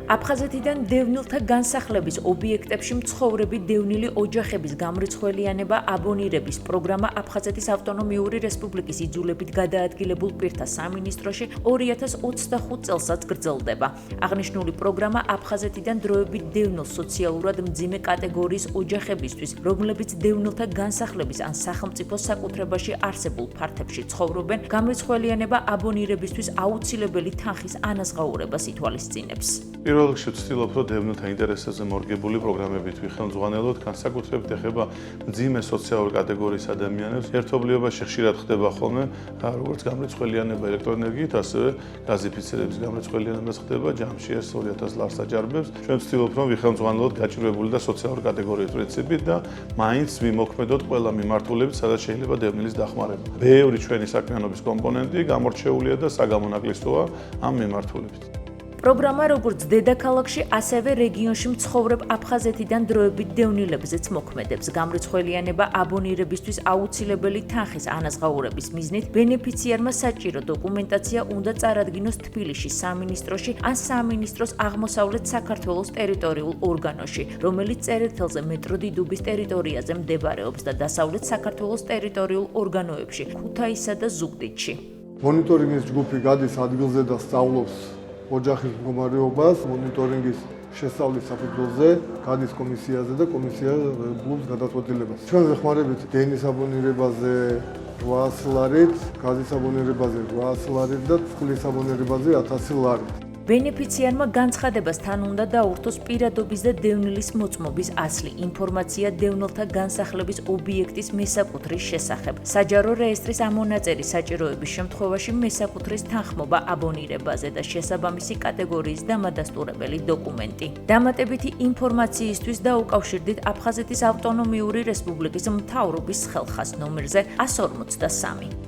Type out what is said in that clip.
აფხაზეთიდან დევნილთა განსახლების ობიექტებში მცხოვრები დევნილი ოჯახების გამრიცხველიანება აბონირების პროგრამა აფხაზეთის ავტონომიური რესპუბლიკის იძულებით გადაადგილებულ პირთა სამინისტროში 2025 წელსაც გრძელდება. აღნიშნული პროგრამა აფხაზეთიდან დროებით დევნილ სოციალურად მძიმე კატეგორიის ოჯახებისთვის, რომლებიც დევნილთა განსახლების ან სახელმწიფო საკუთრებაში არსებულ ფართებში ცხოვრობენ, გამრიცხველიანება აბონირებისთვის აუცილებელი თანხის ანაზღაურებას ითვალისწინებს. პირველ რიგში ვცდილობ, რომ დევნილთა ინტერესებზე მორგებული პროგრამებით ვიხელმძღვანელოთ, განსაკუთრებით ეხება მძიმე სოციალური კატეგორიის ადამიანებს. ერთობლიობაში ხშირად ხდება ხოლმე, როგორც გამრიცხველიანება ელექტროენერგიით, ასევე გაზიფიცირების გამრიცხველიანებაც ხდება ჯამში 1-2000 ლარს აჯარებებს. ჩვენ ვცდილობ, რომ ვიხელმძღვანელოთ გაჭირვებული და სოციალური კატეგორიის პრინციპით და მაინც ვიმოქმედოთ ყველა მიმართულებით, სადაც შეიძლება დევნილის დახმარება. ბევრი ჩვენი საქმიანობის კომპონენტი გამორჩეულია და საგამონაკლისოა ამ მიმართულებით. პროგრამა როგორც დედაქალაქში, ასევე რეგიონში მცხოვრებ აფხაზეთიდან დროებით დევნილებზეც მოქმედებს. გამრიცხველიანება აბონირებისთვის აუცილებელი თანხის ანაზღაურების მიზნით ბენეფიციარმა საჭირო დოკუმენტაცია უნდა წარადგინოს თბილისში სამინისტროში ან სამინისტროს აღმოსავლეთ საქართველოს ტერიტორიულ ორგანოში, რომელიც წერეთელზე მეტროდიდუბის ტერიტორიაზე მდებარეობს და დასავლეთ საქართველოს ტერიტორიულ ორგანოებში, ქუთაისსა და ზუგდიდში. მონიტორინგის ჯგუფი გადის ადგილზე და სწავლობს ოჯახის მდგომარეობას, მონიტორინგის შესწავლის საფუძველზე გადის კომისიაზე და კომისია გულს გადაწყვეტილებას. ჩვენ ვეხმარებით დენის აბონირებაზე 800 ლარით, გაზის აბონირებაზე 800 ლარით და წყლის აბონირებაზე 1000 ლარით. ბენეფიციარმა განცხადებას თან უნდა დაურთოს პირადობის და დევნილის მოწმობის ასლი, ინფორმაცია დევნილთა განსახლების ობიექტის მესაკუთრის შესახებ, საჯარო რეესტრის ამონაწერი საჭიროების შემთხვევაში მესაკუთრის თანხმობა აბონირებაზე და შესაბამისი კატეგორიის დამადასტურებელი დოკუმენტი. დამატებითი ინფორმაციისთვის დაუკავშირდით აფხაზეთის ავტონომიური რესპუბლიკის მთავრობის ხელხას ნომერზე 153.